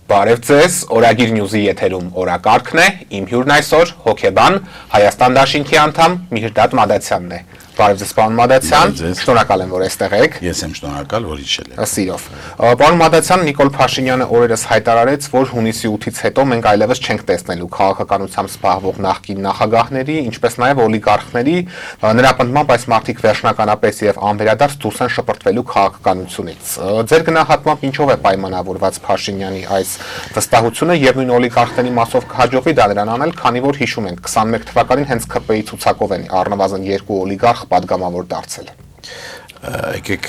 Բարև ձեզ, Օրագիր Նյուզի եթերում օրակարգն է, իմ հյուրն այսօր հոգեբան Հայաստան դաշինքի անդամ Միհրդադ Մադացյանն է։ Բարև ձեզ, պարոն Մադացյան, շնորհակալ եմ, որ այստեղ եք։ Ես եմ շնորհակալ, որ իջել եք։ Սիրով։ Պարոն Մադացյան, Նիկոլ Փաշինյանը օրերս հայտարարեց, որ հունիսի 8-ից հետո մենք այլևս չենք տեսնելու քաղաքականությամբ զբաղվող նախկին նախագահների, ինչպես նաև օլիգարխների, նրա պնդմամբ այս մարդիկ վերջնականապես եւ անվերադարձ դուրս են շպրտվելու քաղաքականությունից։ Ձեր գնահատմամբ ինչով է պայմանավորված Փաշինյանի այս վստահությունը եւ նույն օլիգարխների մասով կհաջողվի դա նրան անել, քանի որ հիշում ենք 21 թվականին հենց ԿՊ-ի ցուցակով են առնվազն երկու օլիգարխ պատգամավոր դարձել։ Եկեք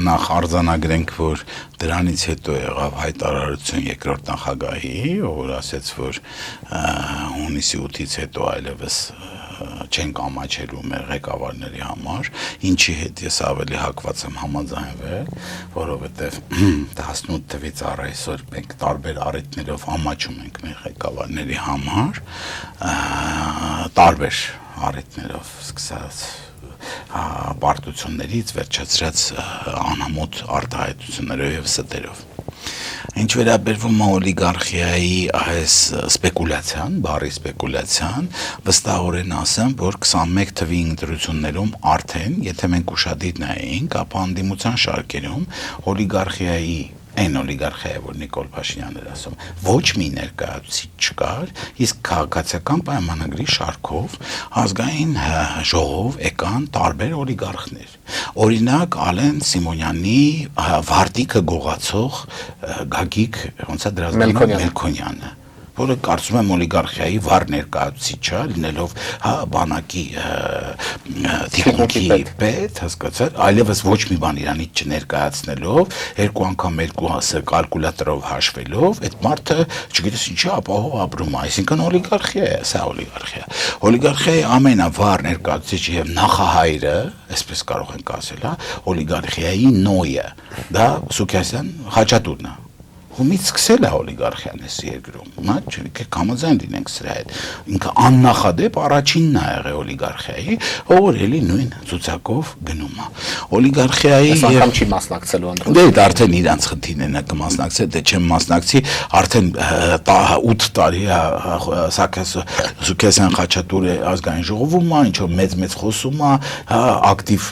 նախ արձանագրենք, որ դրանից հետո եղավ հայտարարություն երկրորդ նախագահի, որ ասաց, որ հունիսի 8-ից հետո այլևս չենք ամաչելու մեր ղեկավարների համար, ինչի հետ ես ավելի հակված եմ համաձայնվել, որովհետև 18 թվականից առ այսօր մենք տարբեր առիթներով ամաչում ենք մեր ղեկավարների համար, տարբեր առիթներով սկսած պարտություններից վերջացրած անամոթ արտահայտություններով եւ ստերով։ Ինչ վերաբերվում է օլիգարխիայի այս սպեկուլյացիան, բառի սպեկուլյացիան, վստահորեն ասեմ, որ 21 թվականի ընտրություններում արդեն, եթե մենք ուշադիր նայենք, ապա անդիմության շարքերում օլիգարխիայի այն օլիգարխիա, որ Նիկոլ Փաշինյանն էր ասում, ոչ մի ներկայացուցիչ չկար, իսկ քաղաքացիական պայմանագրի շարքով ազգային ժողով եկան տարբեր օլիգարխներ։ Օրինակ Ալեն Սիմոնյանի վարտիքը գողացող Գագիկ ոնց է դրա Մելքոնյանը, որը կարծում եմ օլիգարխիայի վառ ներկայացուցիչ է, լինելով բանակի թիկունքի պետ, հասկացա՞ր, այլևս ոչ մի բան իրանից չներկայացնելով, երկու անգամ կալկուլյատորով հաշվելով, այդ մարդը, չգիտես ինչի ապահով ապրում է, այսինքն օլիգարխիա է, սա օլիգարխիա։ Օլիգարխիայի ամենավառ ներկայացուցիչը եւ նախահայրը, այսպես կարող ենք ասել, օլիգարխիայի նոյը, դա Սուքիասյան Խաչատուրն է։ Ումից սկսել է օլիգարխիան այս երկրում, չեք համաձայն լինենք սրա հետ, ինքը աննախադեպ առաջինն է եղել օլիգարխիայի, ով էլի նույն ցուցակով գնում է։ Օլիգարխիայի անգամ չի մասնակցելու ընտրություն։ Դե դա արդեն իրանց խնդիրն է կմասնակցել, դե չեմ մասնակցի, արդեն 8 տարի է Սուքիասյան Խաչատուրը ազգային ժողովում է, ինչ-որ մեծ խոսում է, ակտիվ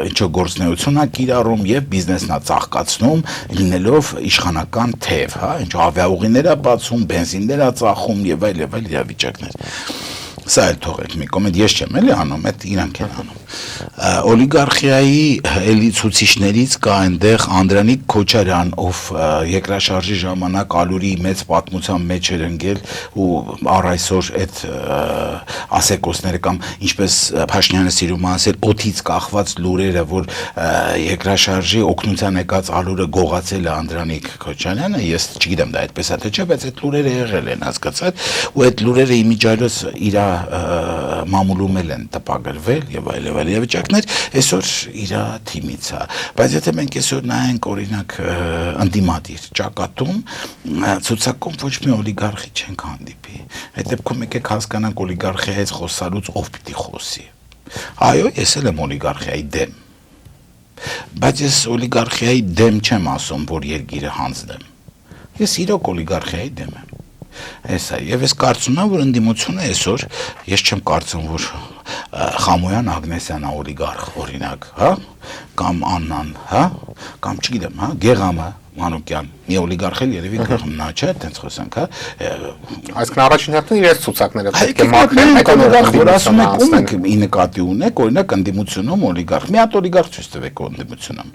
ինչ-որ գործունեություն է կիրառում եւ բիզնեսն է ծաղկացնում, լինելով իշխանական թեև, ինչ ավիաուղիներ է բացում, բենզիններ է ծախում եւ այլ իրավիճակներ։ Սա էլ թողեք մի կոմենտ, ես չեմ էլի անում, այդ իրանք են անում։ Օլիգարխիայի էլի ցուցիչներից կա այնտեղ Անդրանիկ Քոչարյան, ով երկրաշարժի ժամանակ Ալուրի մեծ պատմության մեջ էր ընկել ու առ այսօր այդ ասեկոսները կամ ինչպես Փաշինյանը սիրում է ասել, օդից կախված լուրերը, որ երկրաշարժի օգնության եկած Ալուրը գողացել է Անդրանիկ Քոչարյանը, ես չգիտեմ դա այդպես է թե չէ, բայց այդ լուրերը եղել են, հասկացած, ու այդ լուրերը իմիջիայլոց իր մամուլում են տպագրվել եւ այլ իրավիճակներ, այսօր իր թիմից է, բայց եթե մենք այսօր նայենք օրինակ ընդդիմադիր ճակատում, ցուցակում ոչ մի օլիգարխի չենք հանդիպի, այդ դեպքում եկեք հասկանանք օլիգարխիայից խոսալուց ով պիտի խոսի։ Այո, ես էլ եմ օլիգարխիայի դեմ, բայց ես օլիգարխիայի դեմ չեմ ասում, որ երկիրը հանձնեմ, ես իրոք օլիգարխիայի դեմ եմ։ Այսա, եւ ես կարծում եմ, որ ընդդիմությունը այսօր, ես չեմ կարծում, որ Խամոյան Ագնեսյանը օլիգարխ օրինակ, կամ Աննան, կամ չգիտեմ, Գեղամը Մանուկյան, մի օլիգարխ էլ երևի նա չէ, այդպես խոսանք, Այսինքն առաջին հերթին իրենց ցուցակները պետք է մաքրեն, այդ օլիգարխ, որ ասում եք, ում եք ի նկատի ունեք, օրինակ ընդդիմությունում օլիգարխ, մի հատ օլիգարխ ցույց տվեք ընդդիմությունում։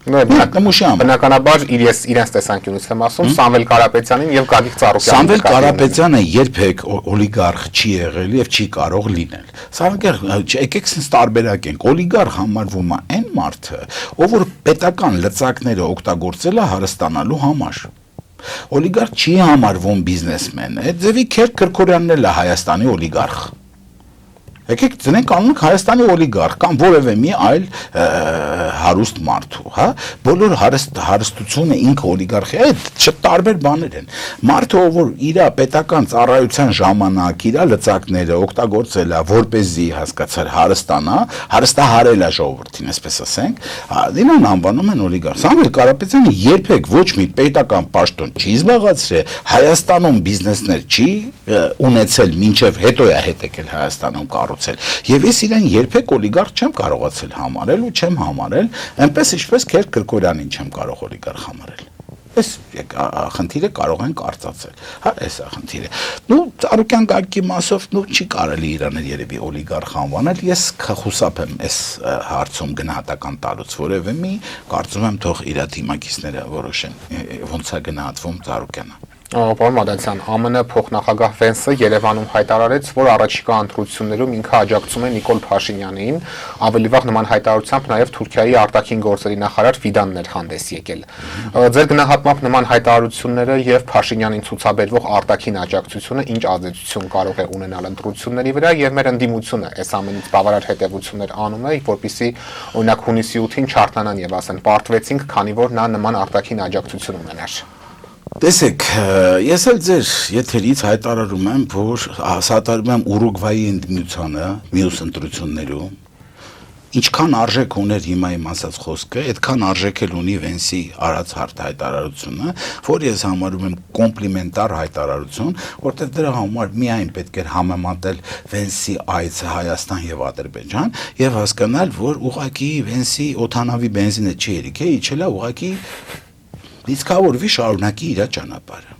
Բնականաբար իրենց տեսանկյունից եմ ասում, Սամվել Կարապետյանին եւ Գագիկ Ծառուկյանին։ Սամվել Կարապետյանը երբեք օլիգարխ չի եղել եւ չի կարող լինել։ Եկեք sense տարբերակենք, օլիգարխ համարվում է այն մարդը, ով որ պետական լծակները օգտագործել է հարստանալու համար։ Օլիգարխ չի համարվում բիզնեսմեն, այդ ձևի Քերկ Քրքորյանն էլ է Հայաստանի օլիգարխ։ Եկեք ծնենք կանոնք Հայաստանի օլիգարխ կամ որևէ մի այլ հարուստ մարդու, հա, բոլոր հարստությունը ինքը օլիգարխի, այդ տարբեր բաներ են։ Մարդը, որ իր պետական ծառայության ժամանակ իր լծակները օգտագործել է, որպեսզի հասկացար հարստանա, հարստահարել է ժողովրդին, այսպես ասենք, դրանն անվանում են օլիգարխ։ Սամվել Կարապետյանը երբեք ոչ մի պետական պաշտոն չի զբաղացրել, Հայաստանում բիզնեսներ չի ունեցել, մինչև հետո է հետ եկել Հայաստանում կառուցել։ Եվ ես իրեն երբեք օլիգարխ չեմ կարողացել համարել ու չեմ համարել, այնպես ինչպես Քերտ Գրգորյանին չեմ կարող օլիգարխ համարել։ Այս խնդիրը կարող են կարծացել, հա, այս է խնդիրը։ Նու Ծառուկյան Գագիկի մասով նու չի կարելի իրան երևի օլիգարխ անվանել, ես խուսափ եմ այս հարցում գնահատական տալուց որևէ մի, կարծում եմ թող իր թիմակիցները որոշեն ոնց է գնահատվում Ծառուկյանը։ Պարոն Մադանցյան, ԱՄՆ փոխնախագահ Վենսը Երևանում հայտարարեց, որ առաջիկա ընտրություններում ինքը աջակցում է Նիկոլ Փաշինյանին, ավելի վաղ նման հայտարարությամբ նաև Թուրքիայի արտաքին գործերի նախարար Ֆիդանն էր հանդես եկել։ Ձեր գնահատմամբ նման հայտարարությունները եւ Փաշինյանին ցուցաբերվող արտաքին աջակցությունը ինչ ազդեցություն կարող է ունենալ ընտրությունների վրա եւ մեր ընդդիմությունը այս ամենից բավարար հետեւություններ անում է, որպեսզի օրինակ հունիսի 8-ին չարթնանան եւ ասեն պարտվեցինք, քանի որ նա նման արտաքին աջակցություն ունենար։ Տեսեք, ես էլ ձեր եթերից հայտարարում եմ, որ հաստատում եմ Ուրուգվայի ընդդիմությանը մյուս ընտրություններում, ինչքան արժեք ուներ հիմա իմ ասած խոսքը, այդքան արժեք էլ ունի Վենսի արած հայտարարությունը, որ ես համարում եմ կոմպլիմենտար հայտարարություն, որտեղ դրա համար միայն պետք էր համեմատել Վենսի այցը Հայաստան եւ Ադրբեջան եւ հասկանալ, որ ուղղակի Վենսի օդանավի բենզինը չի երիք է, իջել է ուղղակի Լիցքավորվի շարունակի իր ճանապարհը։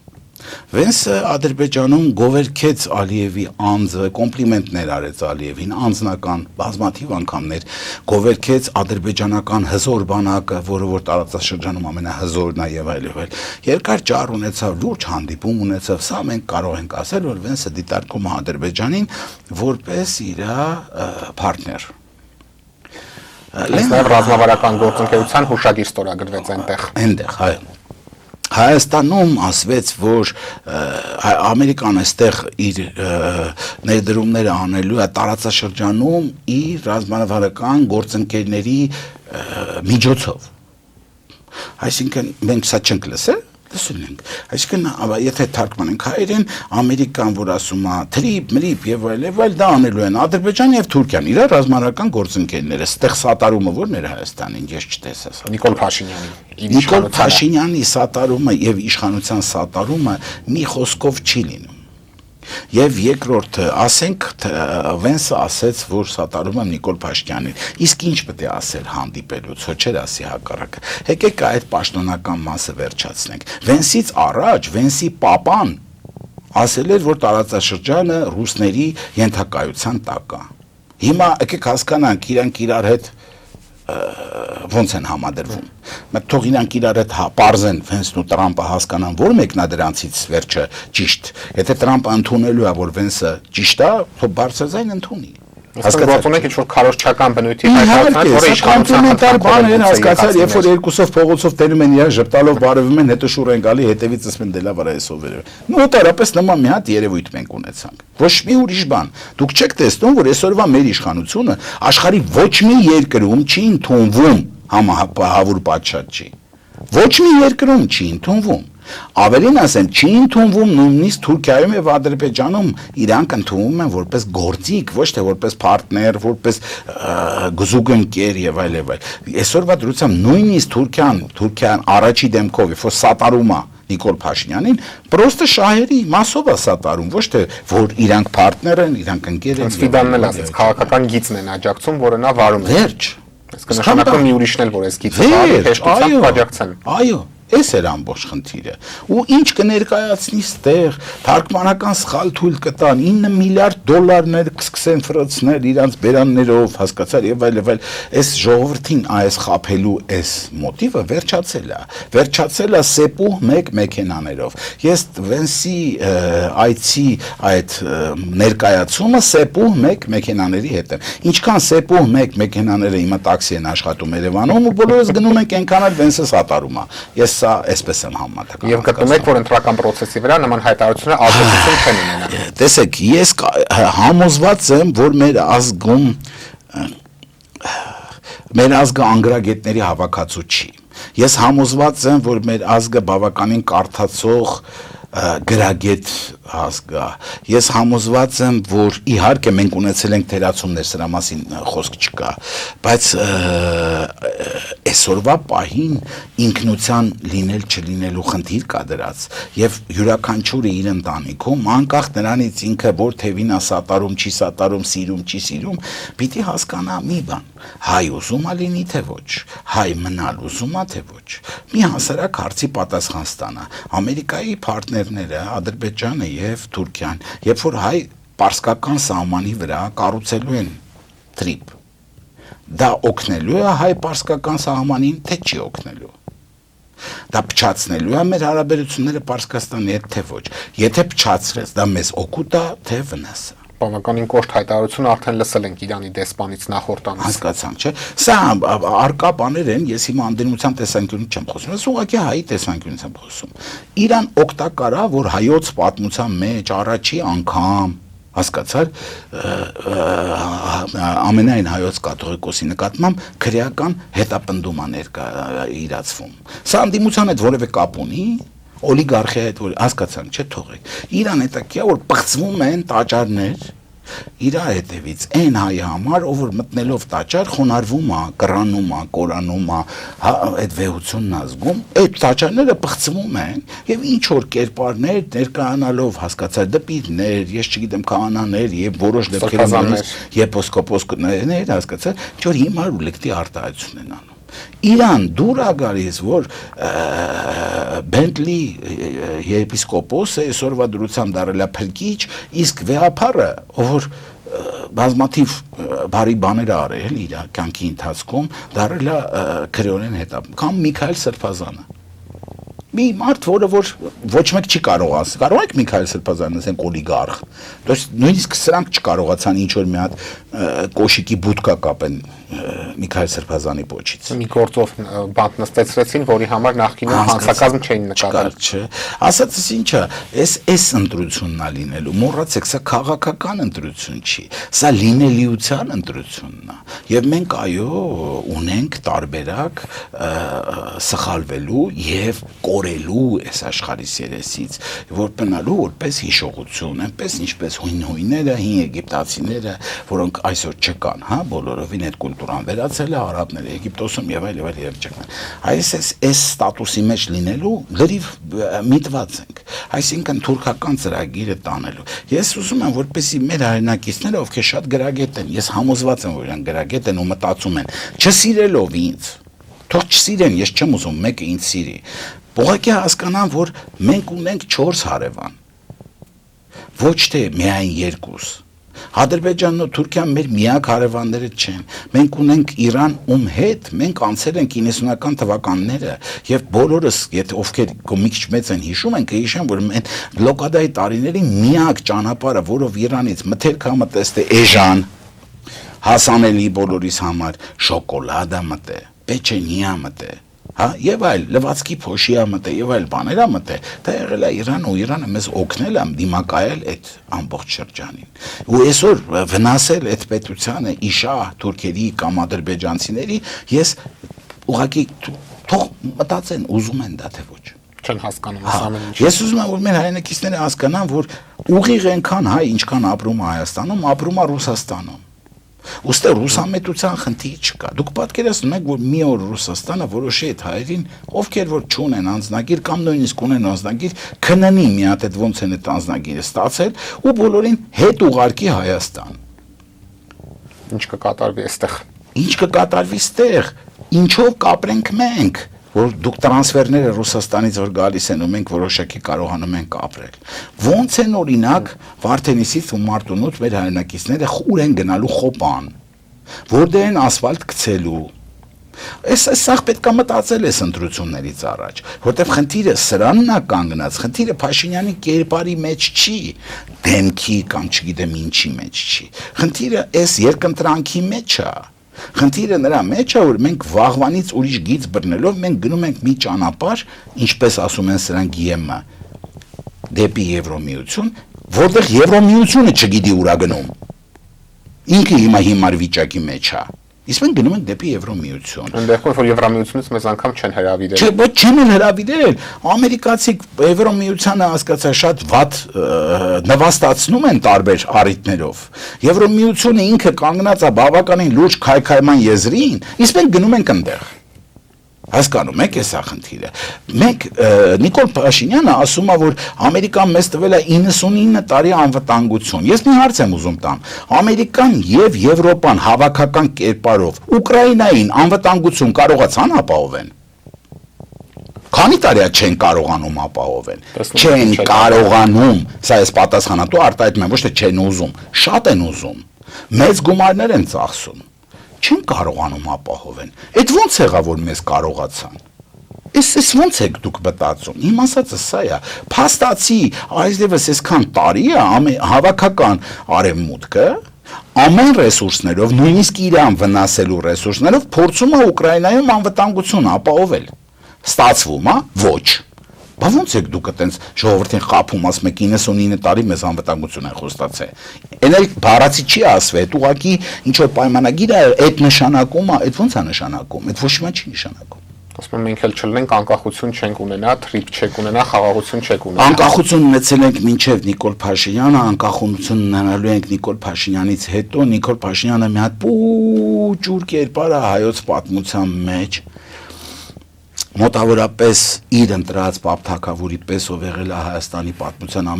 Վենսը Ադրբեջանում գովերքեց Ալիևի անձը, կոմպլիմենտներ արեց Ալիևին, անձնական բազմաթիվ անգամներ գովերքեց ադրբեջանական հզոր բանակը, որը որ տարածաշրջանում ամենահզորն է եւ այլն։ Երկար ճար ունեցավ, լուրջ հանդիպում ունեցավ, սա մենք կարող ենք ասել, որ Վենսը դիտարկում է Ադրբեջանին որպես իր պարտներ։ Այս նաև ռազմավարական գործընկերության հուշագիր ստորագրվեց այնտեղ, այո։ Հայաստանում ասվեց, որ Ամերիկան այստեղ իր ներդրումները անելու է տարածաշրջանում իր ռազմավարական գործընկերների միջոցով։ Այսինքն մենք սա չենք լսել, լսենք։ Այսինքն եթե թարգմանենք հայերեն, Ամերիկան, որ ասում է թրիպ եւ այլ, դա անելու են Ադրբեջանը եւ Թուրքիան, իրար ռազմավարական գործընկերները, ստեղ սատարումը ո՞րն էր Հայաստանին, ես չտեսա սա։ Նիկոլ Փաշինյանի։ Նիկոլ Փաշինյանի սատարումը եւ իշխանության սատարումը մի խոսքով չի լինում։ Եվ երկրորդը, ասենք Վենսը ասեց, որ սատարում եմ Նիկոլ Փաշինյանին։ Իսկ ինչ պետք է ասել հանդիպելուց, ոչ չէր ասի հակառակը։ Եկեք այդ պաշտոնական մասը վերջացնենք։ Վենսից առաջ Վենսի պապան ասել էր, որ տարածաշրջանը ռուսների ենթակայության տակ է։ Հիմա եկեք հասկանանք իրանք իրար հետ ոնց են համադրվում։ Մենք թող իրանք իրար հետ պարզեն Վենսն ու Տրամպը հասկանան, որ մեկն է դրանցից վերջը ճիշտ։ Եթե Տրամպը ընդունելու է, որ Վենսը ճիշտ է, թող բարձրաձայն ընդունի։ Հասկացած ունեք ինչ որ քարոզչական բնույթի հայտարարած, որը իշխանության բան են հասկացար, երբ որ երկուսով փողոցով տենում են իրար ժպտալով բարևում են, հետո շուռ են գալի, հետևից ասում են դե լավ արա էսով վերև։ Նոտարապես նման մի հատ երևույթ մենք ունեցանք։ Ոչ մի ուրիշ բան։ Դուք չեք տեսնում, որ այսօրվա մեր իշխանությունը աշխարհի ոչ մի երկրում չի ընդունվում համահավուր պատշաճ չի։ Ոչ մի երկրում չի ընդունվում։ Ավելին ասեմ, չի ընդունվում նույնիսկ Թուրքիայում եւ Ադրբեջանում իրանք ընդունվում են որպես գործիք, ոչ թե որպես պարտներ, որպես գզուգընկեր եւ այլ եւ այլ։ Այսօրվա դրությամբ նույնիսկ Թուրքիան առաջի դեմքով, որ սատարում է Նիկոլ Փաշինյանին, պրոստը շահերի մասով է սատարում, ոչ թե որ իրանք պարտներ են, իրանք ընկեր են։ Ֆիդանն էլ ասաց, քաղաքական գիծն են աջակցում, որը նա վարում է։ Վերջ։ Իսկ նշանակում մի ուրիշն էլ որ այս գիծը վարի, հեշտությամբ աջակցեն։ Այո։ Այս էր ամբողջ խնդիրը։ Ու ինչ կներկայացնի ստեղ, թարգմանական սխալ թույլ կտան, 9 միլիարդ դոլարներ կսկսեն ֆրոցնել իրանց բերաններով, հասկացար եւ այլ, այս ժողովրդին այս խափելու այս մոտիվը վերջացել է սեպու մեկ մեքենաներով։ Ես Վենսի այցի այդ ներկայացումը սեպու մեկ մեքենաների հետ եմ։ Ինչքան սեպու մեկ մեքենաները հիմա տաքսի են աշխատում Երևանում ու բոլորս գնում ենք այնքան էլ Վենսը սատարում է։ Ես սա այսպես եմ համատական։ Եվ գտնում եք, որ ընտրական process-ի վրա նման հայտարարությունները ազդեցություն չեն ունենա։ Տեսեք, ես համոզված եմ, որ մեր ազգը անգրագետների հավաքածու չի։ Ես համոզված եմ, որ մեր ազգը բավականին կարդացող գրագետ ազգ է։ Ես համոզված եմ, որ իհարկե մենք ունեցել ենք թերացումներ, սրա մասին խոսք չկա, բայց այսօրվա պահին ինքնության լինել չլինելու խնդիր կա դրած, եւ յուրաքանչյուրը իր ընտանիքում, անկախ նրանից ինքը որ թևին է սատարում, չի սատարում, սիրում, չի սիրում, պիտի հասկանա մի բան. հայ ուզում է լինի թե ոչ, հայ մնալ ուզում է թե ոչ, մի հասարակ հարցի պատասխան ստանա։ Ամերիկայի պարտներները, Ադրբեջանը եւ Թուրքիան, երբ որ հայ պարսկական սահմանի վրա կառուցելու են թրիպ, դա օգնելու է հայ պարսկական սահմանին, թե չի օգնելու։ Դա փչացնելու է մեր հարաբերությունները Պարսկաստանի հետ, թե ոչ։ Եթե փչացրեց, դա մեզ օգուտ է, թե վնաս է։ Բավականին կոշտ հայտարարություն արդեն լսել ենք Իրանի դեսպանից նախորդ ամիս։ Հասկացանք, չէ՞։ Սա արկա բաներ են, ես հիմա անդինության տեսանկյունից չեմ խոսում, ես ուղղակի հայի տեսանկյունից եմ խոսում։ Իրան օգտակար է, որ հայոց պատմության մեջ առաջի անգամ, հասկացար, ամենայն հայոց կաթողիկոսի նկատմամբ քրեական հետապնդում է իրացվում։ Սա անդիմության հետ որևէ կապ ունի։ Օլիգարխիա հետ որ հասկացանք, չէ՞, թողեք։ Իրան հետաքրքիր է, որ պղծվում են տաճարներ իր հետևից այն հայի համար, ով որ մտնելով տաճար խոնարհվում է, կռանում է, կորանում է, այդ վեհությունն ազգում, այդ տաճարները պղծվում են եւ ինչ որ կերպարներ ներկայանալով, հասկացար, դպիրներ, ես չգիտեմ, քահանաներ եւ որոշ դեպքերում եպիսկոպոսներ, հասկացար, ինչ որ հիմար ու լեկտի արտահայտություն են անում։ Իրան դուր է գալիս, որ Բենտլի եպիսկոպոսը այսօրվա դրությամբ դարել է փրկիչ, իսկ վեհապարը, ով որ բազմաթիվ բարի բաներ արել իր կյանքի ընթացքում, դարել է քրեորեն հետա, կամ Միքայել Սրբազանը։ Մի մարդ, որը որ ոչ մեկ չի կարող ասել, կարող եք Միքայել Սրբազանն ասենք օլիգարխ, նույնիսկ սրանք չկարողացան ինչ որ մի հատ կոշիկի բուտկա կապեն Միքայել Սրբազանի պոչից։ Մի գործով բանտ նստեցրեցին, որի համար նախկինում հանցակազմ չէին նկատել։ Չէ։ Ասածս ինչա, այս ընտրությունն է լինելու, մոռացեք, սա քաղաքական ընտրություն չի, սա լինելիության ընտրությունն է։ Եվ մենք այո, ունենք տարբերակ սխալվելու եւ կորելու այս աշխարհի երեսից, որ բնալու որպես հիշողություն, այնպես ինչպես հույնները, հին եգիպտացիները, որոնք այսօր չկան, հա, բոլորովին այդ կուլտուրան վերացել է արաբները Եգիպտոսում եւ այլ երեխաներ։ Այս ստատուսի մեջ լինելու լրիվ միտված ենք։ Այսինքն թուրքական ծրագիրը տանելու։ Ես ուզում եմ, որպեսզի մեր հայրենակիցները, ովքեր շատ գրագետ են, ես համոզված եմ, որ իրենք գրագետ են ու մտածում են, չսիրելով ինձ, թող չսիրեն, ես չեմ ուզում մեկը ինձ սիրի։ Ուղղակի հասկանան, որ մենք ունենք 4 հարևան, ոչ թե միայն 2։ Ադրբեջանն ու Թուրքիան մեր միակ հարևանները չեն։ Մենք ունենք Իրան, ում հետ մենք անցել ենք 90-ական թվականները եւ բոլորս, եթե ովքեր մի քիչ մեծ են հիշում են, կհիշեն, որ մենք բլոկադայի տարիների միակ ճանապարհը, որով Իրանից մթերք համտեստ է էժան, հասանելի բոլորիս համար, շոկոլադա մտե, պեչենիա մտե, հա, եւ այլ լվացքի փոշիա մտե եւ այլ բաներա մտե, դա եղել է Իրանը ու Իրանը մեզ օգնել է դիմակայել այդ ամբողջ շրջանին։ Ու այսօր վնասել այդ պետությանը իշահ թուրքերի կամ ադրբեջանցիների, ես ուղղակի թող մտածեն, ուզում են դա թե ոչ։ Չեն հասկանում ամեն ինչ։ Ես ուզում եմ, որ մեր հայրենակիցները հասկանան, որ ուղիղ այնքան հայ, ինչքան ապրում է Հայաստանում, ապրում է Ռուսաստանում։ Ոստե ռուսամետության խնդիր չկա։ Դուք պատկերացնում եք, որ մի օր Ռուսաստանը որոշի այդ հայերին, ովքեր որ չունեն անձնագիր կամ նույնիսկ ունեն անձնագիր, քննի մի հատ այդ ոնց են այդ անձնագիրը ստացել ու բոլորին հետ ուղարկի Հայաստան։ Ինչ կկատարվի այստեղ։ Ինչ կկատարվի այստեղ։ Ինչով կապրենք մենք, որ դուք տրանսֆերները Ռուսաստանից որ գալիս են ու մենք որոշակի կարողանում ենք ապրել։ Ոնց են օրինակ Վարդենիսից ու Մարտունուց մեր հայրենակիցները ուր են գնալու Խոպան, որտեղ են ասֆալտ գցելու։ Սա պետք է մտածել էս ընտրություններից առաջ, որտեղ խնդիրը սրանն է կանգնած, խնդիրը Փաշինյանի կերպարի մեջ չի, դեմքի կամ չգիտեմ ինչի մեջ չի։ Խնդիրը էս երկընտրանքի մեջ է։ Խնդիրը նրա մեջ է, որ մենք վաղվանից ուրիշ գիծ բռնելով մենք գնում ենք մի ճանապարհ, ինչպես ասում են սրանք ԵՄ, դեպի Եվրոմիություն, որտեղ Եվրոմիությունը չգիտի ուր է գնում։ Ինքը հիմա հիմար վիճակի մեջ է։ Իսկ մենք գնում ենք դեպի Եվրոմիություն։ Այնտեղ որ Եվրամիությունից մեզ անգամ չեն հրավիրել։ Չէ, ոչ չեն հրավիրել։ Ամերիկացի Եվրոմիությանը հասկացա շատ վատ նվաստացնում են տարբեր առիթներով։ Եվրոմիությունը ինքը կանգնած է բավականին լուրջ քայքայման եզրին, իսկ մենք գնում ենք այնտեղ։ Հասկանում եք, էս է խնդիրը։ Մենք Նիկոլ Փաշինյանը ասում է, որ Ամերիկան մեզ տվել է 99 տարի անվտանգություն։ Ես մի հարց եմ ուզում տամ։ Ամերիկան եւ Եվրոպան հավաքական կերպարով Ուկրաինային անվտանգություն կարողացան ապահովեն։ Քանի տարի չեն կարողանում ապահովել։ Չեն կարողանում, սա էս պատասխանատու արտահայտում են, ոչ թե չեն ուզում, շատ են ուզում։ Մեծ գումարներ են ծախսում։ Չեն կարողանում ապահովեն։ Այդ ո՞նց եղավ, որ մեզ կարողացան։ Էս ո՞նց եք դուք մտածում։ Իմ ասածը սա է։ Փաստացի, այսդեպս այսքան տարի է հավաքական արևմուտքը ամեն ռեսուրսներով, նույնիսկ իրան վնասելու ռեսուրսներով փորձում է Ուկրաինայում անվտանգություն ապահովել։ Ստացվում է, ոչ։ Բա ո՞նց եք դուք այտենց ժողովրդին խափում, ասում եք 99 տարի մեզ անվտանգություն են խոստացել։ Էն էլ բառացի չի ասվել, այդ ուղղակի ինչ որ պայմանագիր է, այդ նշանակում է, այդ ո՞նց է նշանակում, այդ ոչ մի չի նշանակում։ Ասում եմ մենք էլ չլինենք անկախություն չենք ունենա, թրիփ չենք ունենա, խաղաղություն չենք ունենա։ Անկախություն ունեցել ենք մինչև Նիկոլ Փաշինյանը, անկախություն ունենալու ենք Նիկոլ Փաշինյանից հետո, Նիկոլ Փաշինյանը մի հատ պուճուր կերպար է հայոց պատմության մեջ։ Մոտավորապես իր ընտրած Պապ Թագավորի պես ով եղել է Հայաստանի պատմության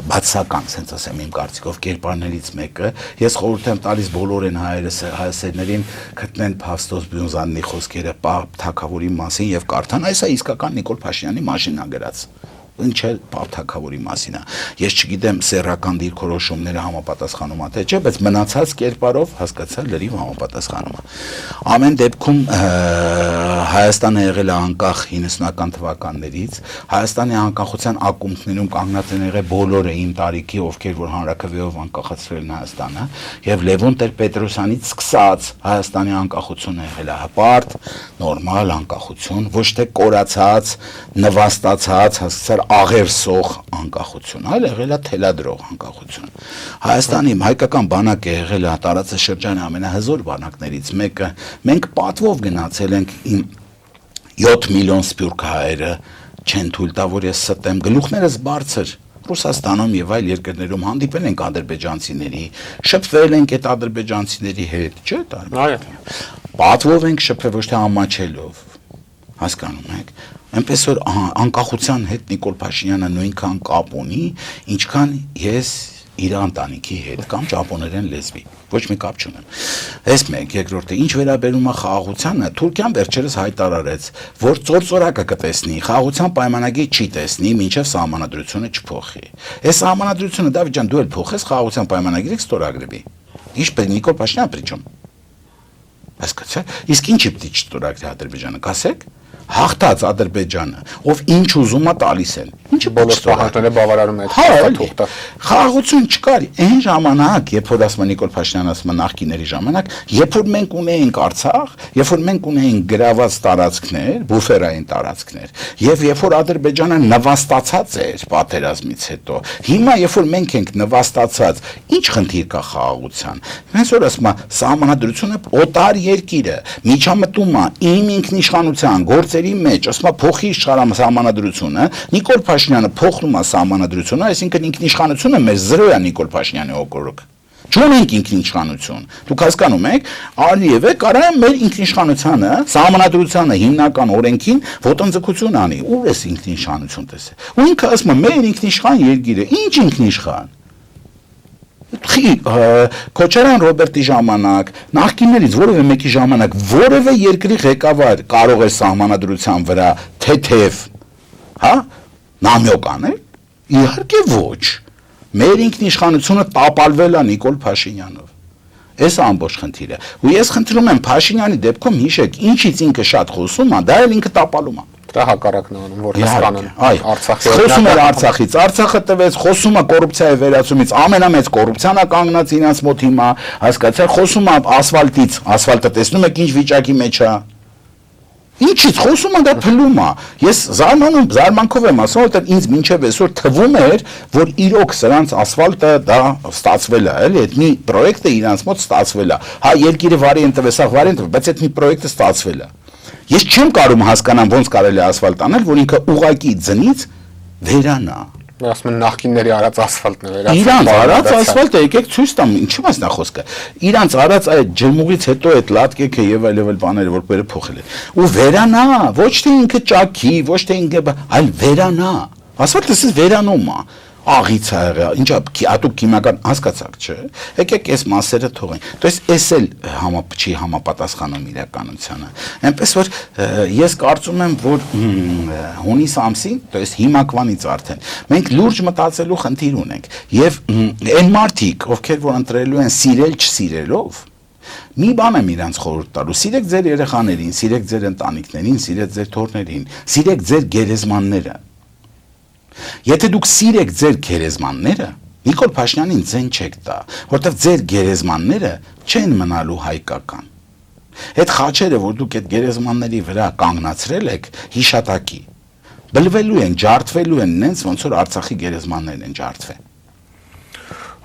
բացական, ասենց ասեմ իմ կարծիքով կերպարներից մեկը։ Ես խորհուրդ եմ տալիս բոլոր են հայերսերներին գտնեն Փաստոս Բյունզաննի խոսքերը Պապ Թագավորի մասին եւ կարդան, այս է իսկական Նիկոլ Փաշինյանի մաշինա գրած։ Ինչ է Պապ Թագավորի մասին է։ Ես չգիտեմ սեռական դիրքորոշումները համապատասխանում է թե չէ, բայց մնացած կերպարով հասկացա լրիվ համապատասխանում է։ Ամեն դեպքում Հայաստանը եղել է անկախ 90-ական թվականներից, Հայաստանի անկախության ակունքներում կանգնած են եղել բոլորը իմ տարիքի, ովքեր որ հանրաքվեով անկախացրել են Հայաստանը, եւ Լևոն Տեր-Պետրոսյանից սկսած Հայաստանի անկախությունը եղել է հպարտ, նորմալ անկախություն, ոչ թե կորացած, նվաստացած, հասկացար աղերսող անկախություն, այլ եղել է թելադրող անկախություն։ Հայաստանի հայկական բանակը եղել է տարածաշրջանի ամենահզոր բանակներից մեկը։ Մենք պատվով գնացել ենք 7 միլիոն սփյուռք հայերը չեն թույլ տա, որ ես ստեմ, գլուխներս բարձր Ռուսաստանում եւ այլ երկրներում հանդիպել ենք ադրբեջանցիների, շփվել ենք այդ ադրբեջանցիների հետ, չէ՞ տարբեր։ Պատվով ենք շփվել, ոչ թե ամաչելով։ Հասկանում եք։ Այնպես որ անկախության հետ Նիկոլ Փաշինյանը նույնքան կապ ունի, ինչքան ես իր ընտանիքի հետ կամ ճապոներեն լեզվի, ոչ մի կապ չունեմ։ Այս մեկ, երկրորդը, ինչ վերաբերում է խաղաղությանը, Թուրքիան վերջերս հայտարարեց, որ ծործորակը կտեսնի, խաղաղության պայմանագիր չի տեսնի, մինչև սահմանադրությունը չփոխի։ Այս սահմանադրությունը Դավիթ ջան, դու էլ փոխես խաղաղության պայմանագիրը ստորագրվի։ Ինչպես Նիկոլ Փաշինյանը պրիչոմ։ Հասկացա՞ք։ Իսկ ինչի պիտի չստորագրի Ադրբեջանը, կասեք։ Հաղթած Ադրբեջանը, ով ինչ ուզում է տալիս են։ Ինչը բոլոր պահանջները բավարարում է այդ թուղթը։ Խաղաղություն չկար այն ժամանակ, երբ որ ասում Նիկոլ Փաշինյանը ասում է նախկիների ժամանակ, երբ որ մենք ունեինք Արցախ, երբ որ մենք ունեինք գրաված տարածքներ, բուֆերային տարածքներ, եւ երբ որ Ադրբեջանը նվաստացած էր պատերազմից հետո, հիմա երբ որ մենք ենք նվաստացած, ինչ խնդիր կա խաղաղության։ Մենք որ ասում է սահմանադրությունը օտար երկիրը, միջամտում է իմ ինքնիշխանության գործերի մեջ, ասում է փոխի սահմանադրությունը, Նիկոլ Փաշինյանը փոխում է սահմանադրությունը, այսինքն ինքնիշխանությունը մեր 0 է Նիկոլ Փաշինյանի օգորոք։ Չունենք ինքնիշխանություն։ Դուք հասկանում եք, Ալիևը կարա մեր ինքնիշխանությանը, սահմանադրությանը հիմնական օրենքին ոտնձգություն անի։ Ո՞ւր է ինքնիշխանություն տեսել։ Ու ինքը ասում է մեր ինքնիշխան երկիրը, ինչ ինքնիշխան։ Քոչարյան Ռոբերտի ժամանակ, նախկիններից որևէ մեկի ժամանակ որևէ երկրի ղեկավար կարող է սահմանադրության վրա թեթև, հա, նամյոկ անել։ Իհարկե ոչ։ Մեր ինքնիշխանությունը տապալվել է Նիկոլ Փաշինյանով։ Այս ամբողջ խնդիրը։ Ու ես խնդրում եմ Փաշինյանի դեպքում հիշեք, ինչից ինքը շատ խոսում է, դա էլ ինքը տապալում է։ Դա հակառակն է անում, որպես կանոն Արցախի խոսում էր Արցախից, Արցախը տվեց, խոսում է կոռուպցիայի վերացումից, ամենամեծ կոռուպցիան է կանգնած իրancs մոտ հիմա, հասկացա, խոսում է ասֆալտից, ասֆալտը տեսնում եք ինչ վիճակի մեջ է։ Ինչից խոսում է դա փլում է։ Ես զարմանքով եմ ասում, որտեղ ինձ մինչև այսօր թվում էր, որ իրոք սրանց ասֆալտը դա ստացվել է, էլի, այդ մի պրոյեկտը իրանց մոտ ստացվել է։ Հա, երկիրը վարի են տվեց, վարի են տվեց, բայց այդ մի պրոյեկտը ստացվել է։ Ես չեմ կարող հասկանալ ոնց կարելի է ասֆալտ անել, որ ինքը ուղակի ձնից վերանա։ Ասում են նախկինների արած ասֆալտն է վերացել։ Իրանց արած ասֆալտը եկեք ցույց տամ, ինչի՞ մասն է խոսքը։ Իրանց արած այդ ջրմուղից հետո այդ լատկեքը եւ այլևել բաները որ բերը փոխել են։ Ու վերանա, ոչ թե ինքը ճաքի, ոչ թե ինքը, այլ վերանա։ Ասֆալտը էս վերանում է։ Աղից է եղել, ինչա ատուկ քիմիական հասկացաք, չէ։ Եկեք այս մասերը թողենք։ То есть էս էլ չի համապատասխանում իրականությանը։ Այնպես որ ես կարծում եմ, որ հունիս ամսին, то есть հիմակվանից արդեն մենք լուրջ մտածելու խնդիր ունենք եւ այն մարդիկ, ովքեր որ ընտրելու են սիրել չսիրելով, մի բան եմ իրանց խորհուրդ տալու. սիրեք ձեր երեխաներին, սիրեք ձեր ընտանիքներին, սիրեք ձեր թոռներին, սիրեք ձեր գերեզմանները։ Եթե դուք սիրեք ձեր գերեզմանները, Նիկոլ Փաշինյանին ձեն չեք տա, որտեղ ձեր գերեզմանները չեն մնալու հայկական։ Այդ խաչերը, որ դուք այդ գերեզմանների վրա կանգնացրել եք, հիշատակի, բլվելու են, ջարդվելու են, նենց ոնց որ Արցախի գերեզմաններն են ջարդվել։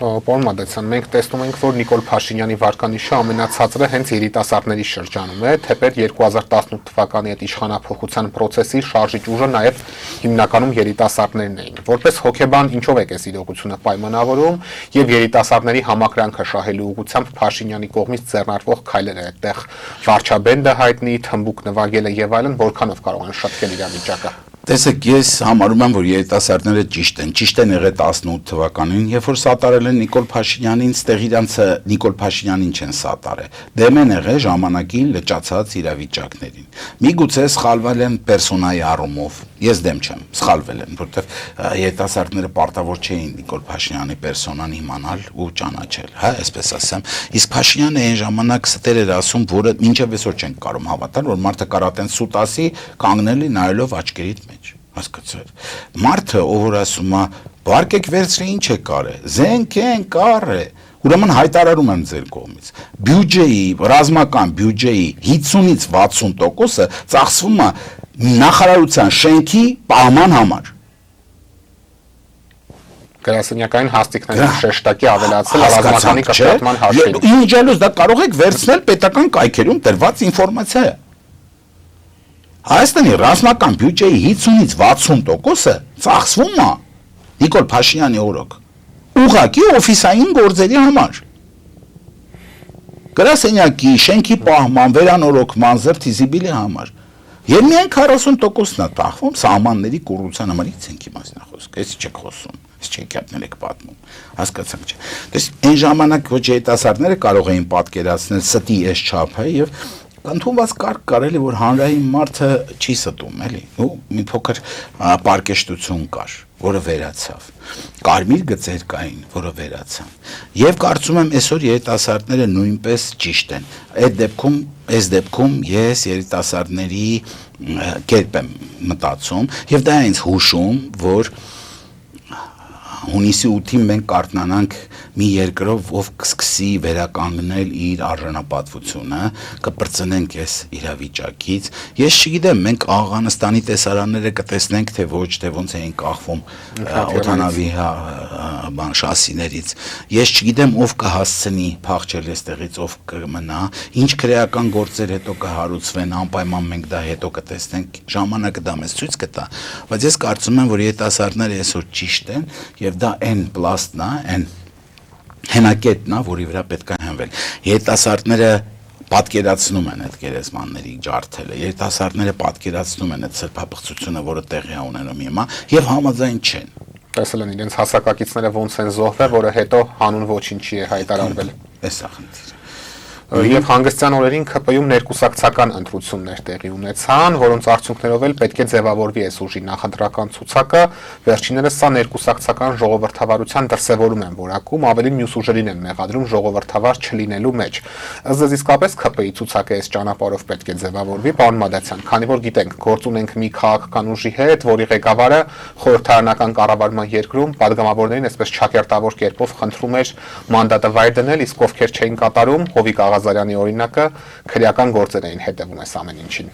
Պարոն Մադեցյան, մենք տեսնում ենք, որ Նիկոլ Փաշինյանի վարկանիշը ամենացածրը հենց երիտասարդների շրջանում է, թեպետ 2018 թվականի այդ իշխանափոխության process-ի շարժիչ ուժը նաև հիմնականում երիտասարդներն էին։ Որպես հոգեբան ինչով եք այս իրողությունը պայմանավորում եւ երիտասարդների համակրանքը շահելու ուղղությամբ Փաշինյանի կողմից ձեռնարկվող քայլերը այդտեղ վարչաբենդը հայտնի, թմբուկ նվագելը եւ այլն, որքանով կարող են շտկել իրավիճակը։ Տեսեք, ես համարում եմ, որ երիտասարդները ճիշտ են եղել 18 թվականին, երբ որ սատարել են Նիկոլ Փաշինյանին, ստեղ իրանցը Նիկոլ Փաշինյանին չեն սատարել։ Դեմ են եղել ժամանակի լճացած իրավիճակներին։ Միգուցե սխալվել են պերսոնայի առումով։ Ես դեմ չեմ, սխալվել են, որովհետև երիտասարդները պարտավոր չէին Նիկոլ Փաշինյանի պերսոնան իմանալ ու ճանաչել, հա, այսպես ասեմ։ Իսկ Փաշինյանը այն ժամանակ ստեր էր ասում, որը մինչև այսօր չենք կարող հավատալ, որ մարդը կարա տեն սուտ ասի, կանգնելի նայելով աչքերիդ մեջ, հասկացա՞ր։ Մարդը, ով որ ասում է, «Բարկեք վերցրի, ինչ է կարը, զենք են կարը», ուրեմն հայտարարում եմ ձեր կողմից։ Բյուջեի, ռազմական բյուջեի 50-ից 60%-ը ծախսվում է նախարարության շենքի պահման համար։ Գրասենյակային հաստիքների շեշտակի ավելացել ռազմականի կշտման հաշվին։ Ինչելուց դա կարող եք վերցնել պետական կայքերում տրված ինֆորմացիա։ Հայաստանի ռազմական բյուջեի 50-ից 60%-ը ծախսվում է Նիկոլ Փաշինյանի օրոք ուղղակի օֆիսային գործերի համար։ Գրասենյակի, շենքի պահման, վերանորոգման, զրթի զիբիլի համար։ Եվ միայն 40%-ն է տախվում սահմանների կոռուպցիան համար, ինչ իմաստնա խոսքը, էս չեք խոսում, էս չեկյատներ եք պատմում, հասկացանք չէ։ Դες այն ժամանակ ոչ երիտասարդները կարող էին պատկերացնել ստի այս չափը եւ ընդունված կարգ կարելի որ հանրային մարդը չի ստում, էլի։ Ու մի փոքր պարկեշտություն կար, որը վերացավ։ Կարմիր գծեր կային, որը վերացան։ Եվ կարծում եմ այսօր երիտասարդները նույնպես ճիշտ են։ Այս դեպքում ես երիտասարդների կերպ եմ մտածում եւ դա ինձ հուշում, որ հունիսի 8-ին մենք կարտնանանք մի երկրով, ով կսկսի վերականգնել իր արժանապատվությունը, կպրծնենք այս իրավիճակից։ Ես չգիտեմ, մենք Աֆղանստանի տեսարանները կտեսնենք, թե ոչ, թե ոնց էին կախվում օդանավի շասիներից։ Ես չգիտեմ, ով կհասցնի փախչել այստեղից, ով կմնա, ինչ քրեական գործեր հետո կհարուցվեն, անպայման մենք դա հետո կտեսնենք, ժամանակը դա մեզ ցույց կտա, բայց ես կարծում եմ, որ երիտասարդները այսօր ճիշտ են եւ դա այն պլաստն է, այն հենակետն է, որի վրա պետք է հենվել։ Երիտասարդները պատկերացնում են այդ գերեզմանների ջարդելը, երիտասարդները պատկերացնում են այդ սրբապղծությունը, որը տեղի է ունենում հիմա, եւ համաձայն չեն։ Տեսել են իրենց հասակակիցները ոնց են զոհվել, որը հետո հանուն ոչինչի է հայտարարվել։ Էս է խնդիրը։ Եվ հանգստյան օրերին ԿՊ-ում ներկուսակցական ընտրություններ տեղի ունեցան, որոնց արդյունքներով էլ պետք է ձևավորվի այս ուժի նախընտրական ցուցակը։ Վերջիններս սա ներկուսակցական ժողովրդավարության դրսևորում են որակում, ավելին մյուս ուժերին են մեղադրում ժողովրդավար չլինելու մեջ։ Ըստ ձեզ իսկապես ԿՊ-ի ցուցակը այս ճանապարհով պետք է ձևավորվի, պարոն Մադասյան, քանի որ գիտենք, գործ ունենք մի քաղաքական ուժի հետ, որի ղեկավարը խորհրդարանական կառավարման երկրում падգամավորներին այսպես չակերտավոր կերպով խնդրում էր մանդատը վայր դնել, իսկ ովքեր չէին կատարում, Հովիկ Աղազարյանի օրինակը քրեական գործեր էին հետևում այս ամեն ինչին։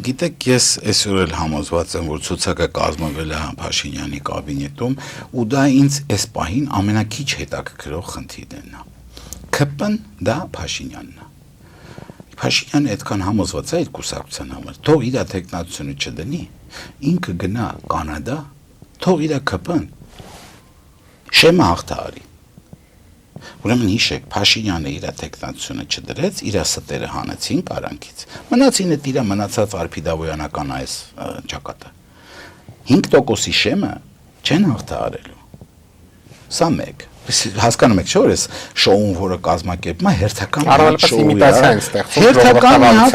Գիտեք, ես այսօր էլ համոզված եմ, որ ցուցակը կազմվել է Փաշինյանի կաբինետում, ու դա ինձ այս պահին ամենակիչ հետաքրքրող խնդիրն է։ ԿՊ-ն դա Փաշինյանն է։ Փաշինյանը այդքան համոզված է այդ կուսակցության համար, թող իր տեխնացիոնը չդնի, ինքը գնա Կանադա, թող իր ԿՊ-ն շեմը հաղթահարի։ Ուրեմն հիշեք, Փաշինյանը իր տեխնացիոնը չդրեց, իր ստերը հանեցին կարանքից։ Մնացին այդ իր մնացած արփիդավոյանական այս ճակատը։ 5%-ի շեմը չեն հաղթահարելու։ Սա մեկ։ Հասկանում եք, չէ՞ որ այս շոուն, որը կազմակերպում է, հերթական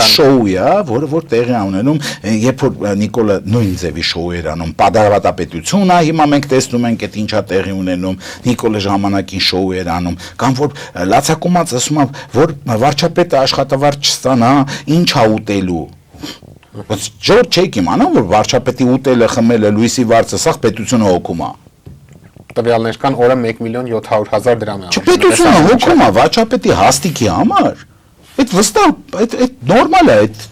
շոու է, որը տեղի ունենում, երբ որ Նիկոլը նույն ձևի շոու էր անում, Պատերազմապետություն է, հիմա մենք տեսնում ենք այդ ինչա տեղի ունենում, Նիկոլը ժամանակին շոու էր անում, կամ որ լացակումած ասում է, որ վարչապետը աշխատավարձ չստանա, ինչ է ուտելու։ Բայց ջոր չեք իմանում, որ վարչապետի ուտելը, խմելը, լույսի վարձը, սա պետությունը հոգում է։ Տվյալներ կան, օրը 1.700.000 դրամ է։ Պետությունը հոգում է վարչապետի հաստիքի համար։ Այդ վստահ, այդ նորմալ է, այդ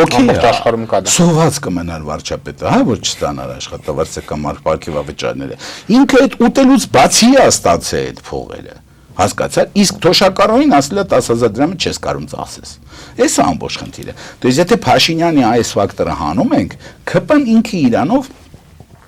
օքեյ է։ Աշխարհում կա դա։ Սոված կմնար վարչապետը, հա, որ չստանար աշխատավարձը կամ ապահովավճարները։ Ինքը այդ ուտելուց բացի է ստացել այդ փողերը։ Հասկացա՞ր, իսկ թոշակառուին ասել է 10,000 դրամը չես կարող ծախսես։ Այս է ամբողջ խնդիրը։ Դες եթե Փաշինյանի այս ֆակտորը հանում ենք, ԿՊ-ն ինքը իրանով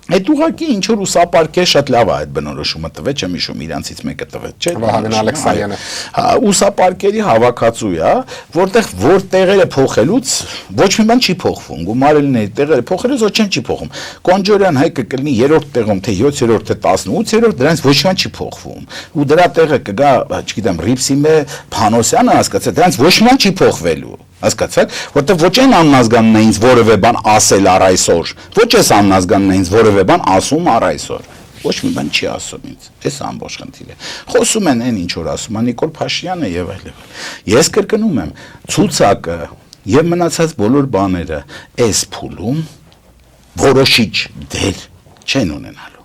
այդ ուղղակի ինչ որ ուսապարկե շատ լավ է այդ բնորոշումը տվեց, չեմ հիշում իրանցից մեկը տվեց, չէ՞։ Վահագն Ալեքսանյանը։ Հա, ուսապարկերի հավաքածու է, որ տեղերը փոխելուց ոչ մի բան չի փոխվում, գումարելների տեղերը փոխելուց ոչ չի փոխվում։ Կոնջորյան Հայկը կլինի 3-րդ տեղում, թե 7-րդ, թե 18-րդ, դրանից ոչ մի բան չի փոխվում։ Ու դրա տեղը կգա, չգիտեմ, Ռիփսիմե Փանոսյանը, հասկացա, դրանից ոչ մի բան չի փոխվելու։ Հասկացաք, որտեղ ոչ այն աննազգանն է ինձ որևէ բան ասել առ այսօր, ոչ այս աննազգանն է ինձ որևէ բան ասում առ այսօր, ոչ մի բան չի ասում ինձ, այս ամբողջ խնդիրը։ Խոսում են այն ինչ որ ասում է Նիկոլ Փաշինյանը եւ այլն։ Ես կրկնում եմ, ցուցակը եւ մնացած բոլոր բաները այս փուլում որոշիչ դեր չեն ունենալու։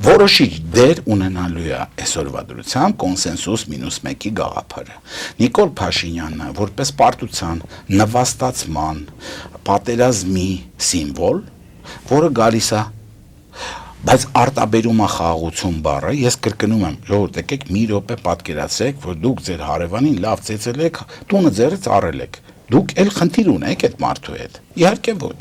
Որոշիչ դեր ունենալու է այսօրվա դրությամբ կոնսենսուս -1-ի գաղափարը։ Նիկոլ Փաշինյանը որպես պարտության, նվաստացման, պատերազմի սիմվոլ, որը գալիս է, բայց արտաբերում է խաղաղություն բառը, ես կրկնում եմ, ժողովուրդ, եկեք մի րոպե պատկերացրեք, որ դուք ձեր հարևանին լավ ծեծել եք, տունը ձերից առել եք, դուք էլ խնդիր ունեք այդ մարդու հետ։ Իհարկե ոչ։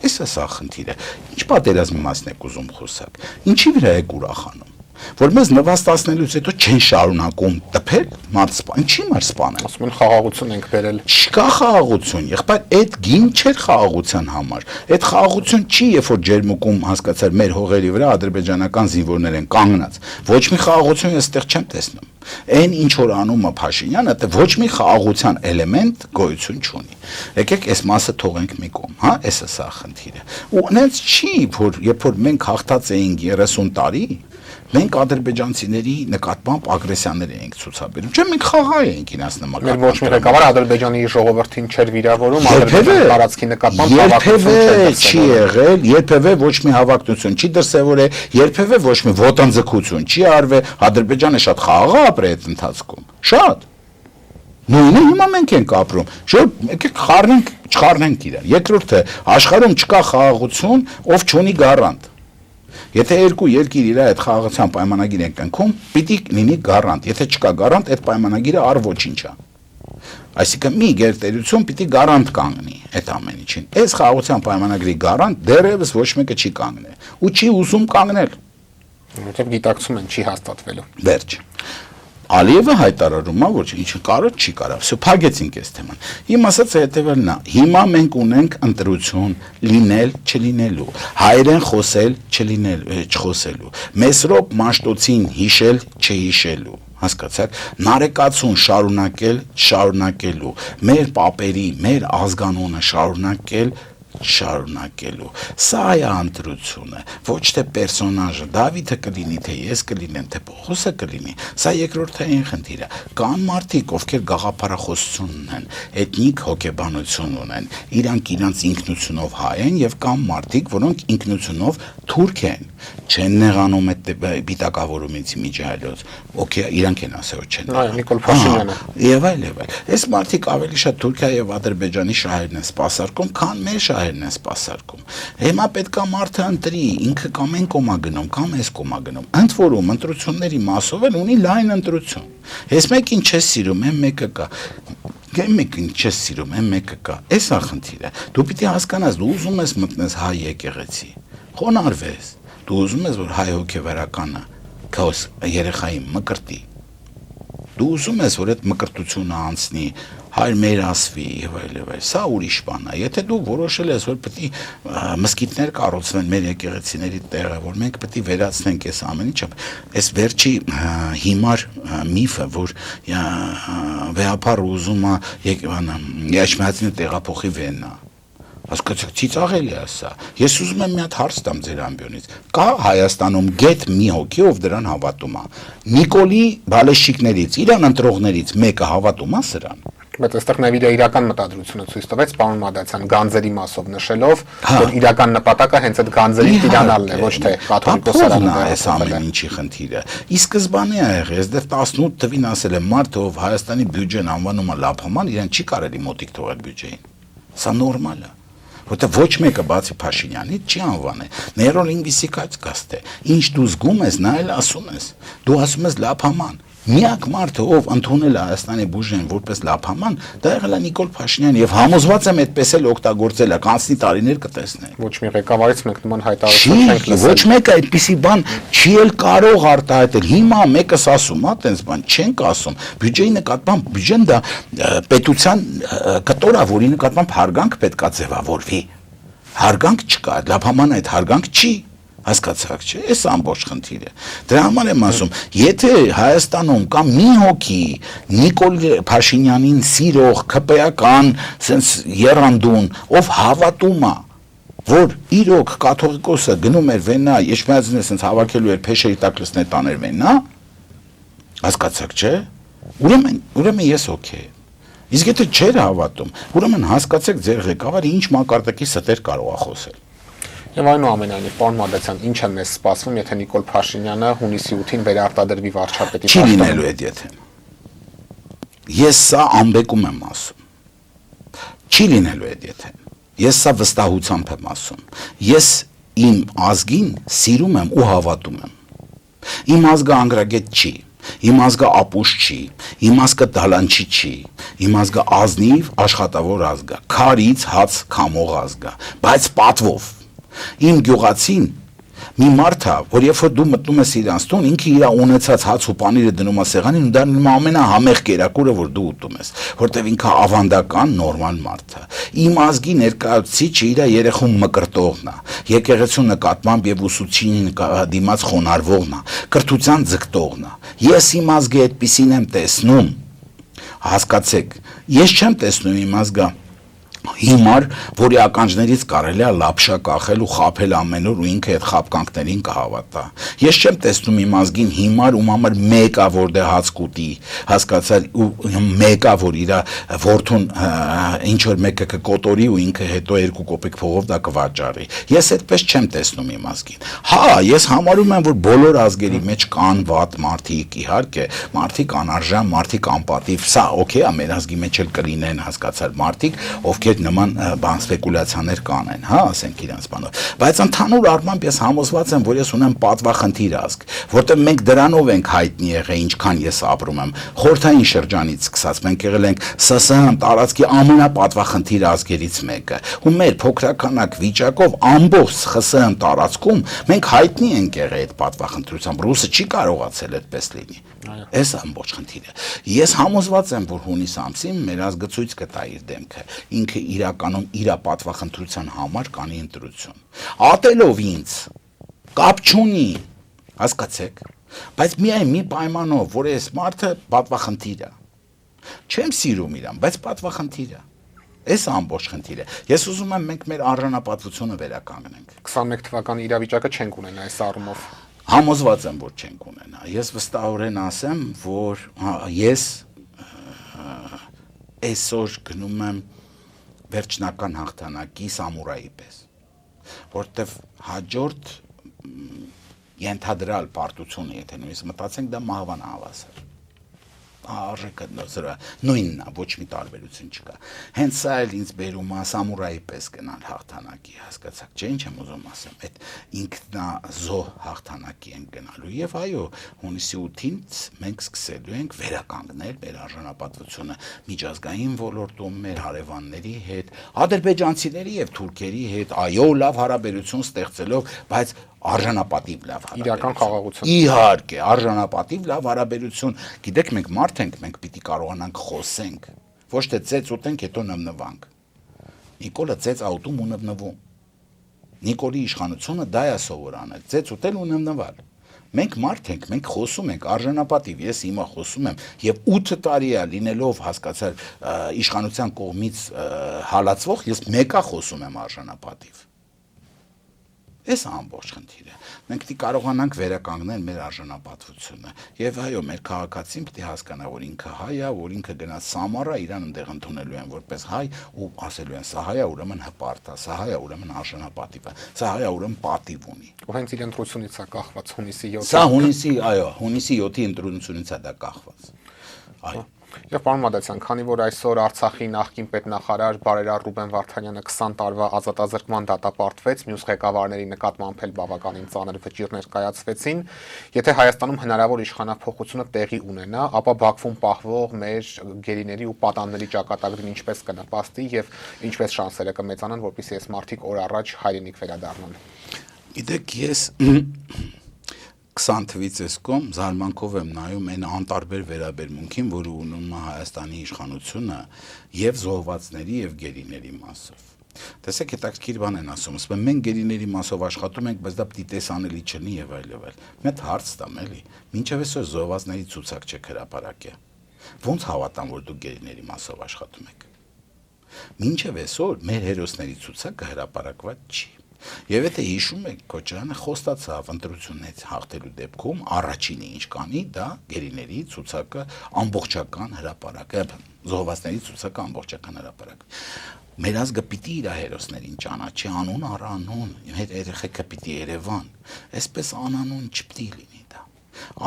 Այս է սա խնդիրը։ Ինչ պատերազմի մասն եք ուզում խոսակ։ Ինչի վրա եք ուրախանում։ Որ մեզ նվաստացնելուց հետո չեն շարունակում տփել մարզպան։ Ինչի մարզպան է։ Ասում են խաղաղություն ենք բերել։ Չկա խաղաղություն, եղբայր, այդ գին չէր խաղաղության համար։ Այդ խաղաղություն չի, երբ որ ջերմուկում հասկացար մեր հողերի վրա ադրբեջանական զինվորներ են կանգնած։ Ոչ մի խաղաղություն ես այդտեղ չեմ տեսնում։ Այն ինչ որ անում է Փաշինյանը, դա ոչ մի խաղաղության էլեմենտ գոյություն չունի։ Եկեք այս մասը թողենք մի կողմ, հա, էսը սա խնդիրը։ Ու նենց չի, որ երբ որ մենք հաղթած էինք 30 տարի, մենք ադրբեջանցիների նկատմամբ ագրեսիաներ էինք ցուցաբերում։ Չէ, մենք խաղաղ էինք իրաց նկատմամբ։ Մեր ոչ մի ղեկավար Ադրբեջանի ժողովրդին չէր վիրավորում, Ադրբեջանի տարածքի նկատմամբ երբևէ չի եղել, երբևէ ոչ մի հավակնություն չի դրսևորել, երբևէ ոչ մի ոտնձգություն չի արվել, Ադրբեջանը շատ խաղաղ ապրել այդ ընթացքում։ Շատ։ Նույնը հիմա մենք ենք ապրում։ Շո եկեք չխառնենք իրար։ Երկրորդը, աշխարհում չկա խաղաղություն, ով չունի գարանտ։ Եթե երկու երկիր իր այդ խաղաղության պայմանագիր են կնքում, պիտի լինի գարանտ։ Եթե չկա գարանտ, այդ պայմանագիրը առ ոչինչ է։ Այսինքն մի գերտերություն պիտի գարանտ կանգնի այդ ամեն ինչին։ Այս խաղաղության պայմանագրի գարանտ դեռևս ոչ մեկը չի կանգնել ու չի ուզում կանգնել։ Որտեղ գիտակցում են չի հաստատվելու։ Վերջ։ Ալիևը հայտարարում է, որ ինչը կարող չի կարող։ Всё, փակեցինք այս թեման։ Իմ ասածը հետևելն է։ Հիմա մենք ունենք ընտրություն լինել, չլինելու, հայերեն խոսել, չլինել, չխոսելու։ Մեսրոպ Մաշտոցին հիշել, չհիշելու, հասկացաք, նարեկացուն շարունակելու, մեր պապերի, մեր ազգանունը շարունակելու, սա է ընտրությունը, ոչ թե պերսոնաժը, Դավիթը կլինի, թե ես կլինեմ, թե Պողոսը կլինի, սա երկրորդային խնդիրը, կան մարդիկ, ովքեր գաղափարախոսություն ունեն, էթնիկ հոգեբանություն ունեն, իրանք իրանց ինքնությունով հայ են եւ կան մարդիկ, որոնք ինքնությունով թուրք են, չեն նեղանում այդ պիտակավորումից միջայլոց, օքեյ, իրանք են ասել, չեն նայ Նիկոլ Փաշինյանը եւ այլ այս մարդիկ ավելի շատ Թուրքիա եւ Ադրբեջանի շահերն են սպասարկում, քան մեր շահերն են սպասարկում։ Հիմա պետքա մարդը ընտրի, ինքը կամ են կոմա գնում, կամ էս կոմա գնում։ Ընդ որում ընտրությունների մասով էլ ունի լայն ընտրություն։ Ես մեկին չես սիրում, եմ մեկը կա։ Մեկին չես սիրում, եմ մեկը կա։ Էս է խնդիրը։ Դու պիտի հասկանաս, դու ուզում ես մտնես հայ եկեղեցի։ Խոնարհվես։ Դու ուզում ես, որ հայ հոգեվարականը քո երեխային մկրտի։ Դու ուզում ես, որ այդ մկրտությունը անցնի, հայր մեր ասվի եւ այլ եւ այլ։ Սա ուրիշ բան է։ Եթե դու որոշել ես, որ պետք է մսկիթներ կառուցվեն մեր եկեղեցիների տեղը, որ մենք պետք է վերացնենք այս ամեն ինչը, այս վերջի հիմար միֆը, որ վեհապար ուզում է Յաշմիածինը տեղափոխի Վեննա։ Հասկացեք, ծիծաղելի է սա։ Ես ուզում եմ մի հատ հարց տամ ձեր ամբիոնից։ Կա Հայաստանում գետ մի հոգի, ով դրան հավատում է։ Նիկոլի բալեշիկներից, իրան ընտրողներից մեկը հավատում է սրան։ Բայց այստեղ նաև իր իրական մտադրությունը ցույց տվեց պարոն Մադացյան գանձերի մասով նշելով, որ իրական նպատակը հենց այդ գանձերի տիրանալն է, ոչ թե կաթոլիկոսարանը այս ամեն ինչի խնդիրը։ Ի սկզբանե ա եղել, ես դեռ 18 թվին ասել եմ, մարդը ով Հայաստանի բյուջեն անվանում է լափաման, իրեն չի կարելի մոտիկ թողել բյուջեին։ Սա նորմալ է։ Որտեղ ոչ մեկը բացի Փաշինյանից չի անվանել։ Նեյրոլինգվիստիկայից է։ Ինչ դու զգում ես, նա էլ ասում ես։ Դու ասում ես լափաման։ Միակ մարդը, ով ընդունել է Հայաստանի բուժեն որպես լափաման, դա եղել է Նիկոլ Փաշինյանը եւ համոզված եմ այդպես էլ օգտագործել է, կանցնի տարիներ կտեսնենք։ Ոչ մի ղեկավարից մենք նման հայտարարություն չենք լսել։ Ոչ մեկը այդպիսի բան չի էլ կարող արտահայտել։ Հիմա մեկս ասում է, տենց բան չենք ասում։ Բյուջեի նկատմամբ բյուջեն դա պետության կտոր է, որի նկատմամբ հարգանք պետքա ձևավորվի։ Հարգանք չկա, լափաման այդ հարգանք չի։ Հասկացաք, չէ՞, այս ամբողջ խնդիրը։ Դրա համար եմ ասում, եթե Հայաստանում կա մի հոգի Նիկոլ Փաշինյանին սիրող, քպեական, sense երանդուն, ով հավատում է, որ իրոք կաթողիկոսը գնում էր Վեննա, Յաշմիածինը sense հավաքելու էր փեշերի տակ լցնել տաներ Վեննա, հասկացաք, չէ՞։ Ուրեմն ես օքեյ։ Իսկ եթե չէր հավատում, ուրեմն հասկացեք ձեր ղեկավարը ինչ մակարդակի ստեր կարող է խոսել։ Եվ այնուամենայնիվ, պարոն Մադացյան, ինչ է մեզ սպասվում, եթե Նիկոլ Փաշինյանը հունիսի 8-ին վերարտադրվի վարչապետի չի լինելու այդ եթե։ Ես սա ամբեկում եմ ասում։ Չի լինելու այդ եթե։ Ես սա վստահությամբ եմ ասում։ Ես իմ ազգին սիրում եմ ու հավատում եմ։ Իմ ազգը անգրագետ չի։ Իմ ազգը ապուշ չի, իմ ազգը դալանչի չի, իմ ազգը ազնիվ աշխատավոր ազգ է, քարից հաց քամող ազգ է, բայց պատվով։ Իմ գյուղացին մի մարդ է, որ երբ որ դու մտնում ես իրանց տուն, ինքը իր ունեցած հաց ու պանիրը դնում է սեղանին ու դա ամենահամեղ կերակուրը, որ դու ուտում ես, որտեվ ինքը ավանդական նորմալ մարդ է։ Իմ ազգի ներկայացուցիչը իր երեխուն մկրտողն է, եկեղեցու նկատմամբ եւ ուսուցիչի դիմաց խոնարհվողն է, կրթության ձգտողն է։ Ես իմ ազգի այդպիսին եմ տեսնում։ Հասկացեք, ես չեմ տեսնում իմ ազգը հիմար, որի ականջներից կարելի է լապշա կախել ու խաբել ամեն օր ու ինքը այդ խաբկանքներին կհավատա։ Ես չեմ տեսնում իմ ազգին հիմար ու համար մեկա որ դե հաց կուտի, հասկացար ու մեկա որ իր որդուն ինչ որ մեկը կկոտորի ու ինքը հետո 2 կոպեկ փողով դա կվաճառի։ Ես այդպես չեմ տեսնում իմ ազգին։ Հա, ես համարում եմ որ բոլոր ազգերի մեջ կան վատ մարդիկ, իհարկե, մարդիկ անարժան, մարդիկ անպատիվ, սա օքեյ է, մեր ազգի մեջ էլ կլինեն, հասկացար, մարդիկ, ովքեր նման բան սպեկուլյացիաներ կանեն, հա, ասենք իրանց բանով։ Բայց ընդհանուր առմամբ ես համոզված եմ, որ ես ունեմ պատվախնդիր ազգ, որտեղ մենք դրանով ենք հայտնի եղել, ինչքան ես ապրում եմ։ Խորհրդային շրջանից սկսած մենք եղել ենք ՍՍՀ տարածքի ամենապատվախնդիր ազգերից մեկը։ Ու մեր փոքրականակ վիճակով ամբողջ ԽՍՀ տարածքում մենք հայտնի ենք եղել այդ պատվախնդրությամբ։ Ռուսը չի կարողացել այդպես լինի։ Այս ամբողջ խնդիրը։ Ես համոզված եմ, որ հունիս ամսին մեր ազգը ցույց կտա իր դեմքը։ Ինքը իրականում իր պատվախնդրության համար կանի ընտրություն։ Ատելով ինձ կապ չունի, հասկացեք։ Բայց միայն մի պայմանով, որ այս մարդը պատվախնդիր է։ Չեմ սիրում իրան, բայց պատվախնդիր է։ Այս ամբողջ խնդիրը։ Ես ուզում եմ մենք մեր արժանապատվությունը վերականգնենք։ 21 թվականի իրավիճակը չենք ունենա այս առումով։ Համոզված եմ, որ չենք ունենա։ Ես վստահորեն ասեմ, որ ես այսօր գնում եմ վերջնական հաղթանակի սամուրայի պես, որտեվ հաջորդ ենթադրյալ պարտությունը, եթե նույնիսկ մտածենք, դա մահվան հավասար։ Արժեքը նույնն է, ոչ մի տարբերություն չկա։ Հենց սա էլ ինձ բերում է սամուրայի պես գնալ հաղթանակի, հասկացաք, չէ՞ ինչ եմ ուզում ասեմ, այդ ինքնազոհ հաղթանակի ենք գնալու եւ այո, հունիսի 8-ից մենք սկսելու ենք վերականգնել մեր արժանապատվությունը միջազգային ոլորտում, մեր հարևանների հետ, ադրբեջանցիների եւ թուրքերի հետ, այո, լավ հարաբերություն ստեղծելով, բայց արժանապատիվ լավ հարաբերություն։ Իրական խաղաղություն։ Իհարկե, արժանապատիվ լավ հարաբերություն։ Գիտեք, մենք մարդ ենք, մենք պիտի կարողանանք խոսենք, ոչ թե ծեծ ուտենք, հետո նվնվանք։ Նիկոլը ծեծ ա ուտում ու նվնվում։ Նիկոլի իշխանությունը դա է սովոր անել, ծեծ ուտել ու նվնվալ։ Մենք մարդ ենք, մենք խոսում ենք արժանապատիվ, ես հիմա խոսում եմ եւ 8 տարի է լինելով հասկացալ իշխանության կողմից հալածվող, ես մեկա խոսում եմ արժանապատիվ։ Այս ամբողջ խնդիրը։ Մենք պիտի կարողանանք վերականգնել մեր արժանապատվությունը։ Եվ այո, մեր քաղաքացին պիտի հասկանա, որ ինքը հայ է, որ ինքը գնաց Սամարա, իրան ընդեղ ընդունելու են որպես հայ ու ասելու են, սա հայ է, ուրեմն հպարտ է, սա հայ է, ուրեմն արժանապատիվ է, սա հայ է, ուրեմն պատիվ ունի։ Ու հենց իր ընտրությունից է կախված հունիսի 7-ը։ Սա հունիսի, այո, հունիսի 7-ի ընտրությունից է դա կախված։ Այո։ Եվ պարոն Մադասյան, քանի որ այսօր Արցախի նախկին պետնախարար բարերար Ռուբեն Վարդանյանը 20 տարվա ազատազրկման դատապարտվեց, մյուս ղեկավարների նկատմամբ էլ բավականին ծանր վճիռներ կայացվեցին, եթե Հայաստանում հնարավոր իշխանափոխությունը տեղի ունենա, ապա Բաքվում պահվող մեր գերիների ու պատանների ճակատագրին ինչպես կնպաստի եւ ինչպես շանսերը կմեծանան, որպեսզի այս մարդիկ օր առաջ հայրենիք վերադառնան։ Գիտեք, ես 20 թվից այս կողմ զարմանքով եմ նայում այն անտարբեր վերաբերմունքին, որը ունում է Հայաստանի իշխանությունը եւ զոհվածների եւ գերիների մասով։ Տեսեք, հետաքրքիր բան են ասում, ասում են մենք գերիների մասով աշխատում ենք, բայց դա պիտի տեսանելի չլինի եւ այլն։ Մեծ հարց տամ էլի, մինչեւ այսօր զոհվածների ցուցակ չեք հրապարակել։ Ոնց հավատամ, որ դուք գերիների մասով աշխատում եք։ Մինչեւ այսօր մեր հերոսների ցուցակը հրապարակված չի։ Եվ եթե հիշում եք, Քոչարյանը խոստացավ ընտրությունից հաղթելու դեպքում առաջինը ինչ կանի, դա գերիների ցուցակը ամբողջական հրապարակը, զոհվածների ցուցակը ամբողջական հրապարակը։ Մեր ազգը պիտի իր հերոսներին ճանաչի անուն առ անուն, մեր երեխեքը պիտի Երևան, այսպես անանուն չպիտի լինի դա։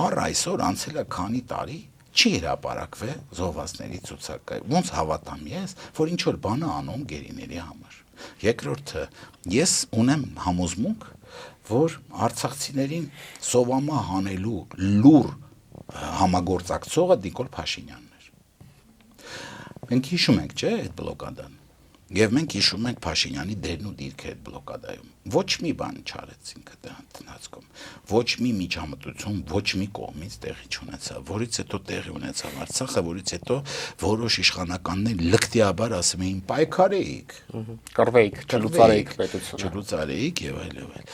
Առ այսօր անցել է քանի տարի, չի հրապարակվել զոհվածների ցուցակը։ Ոնց հավատամ ես, որ ինչ որ բան է անում գերիների համար։ Երկրորդը, ես ունեմ համոզմունք, որ արցախցիներին սովամա հանելու լուր համագործակցողը Նիկոլ Փաշինյանն էր։ Մենք հիշում ենք, չէ՞, այդ բլոկադան։ Եվ մենք հիշում ենք Փաշինյանի դերն ու դիրքը այդ բլոկադայում։ Ոչ մի բան չարեցինք դա ընթացքում։ Ոչ մի միջամտություն, ոչ մի կողմից տեղի չունեցավ, որից հետո տեղի ունեցավ Արցախը, որից հետո որոշ իշխանականներ լկտիաբար ասում էին պայքարեիք, կռվեիք, չլուծարեիք պետությունը։ Չլուծարեիք եւ այլն։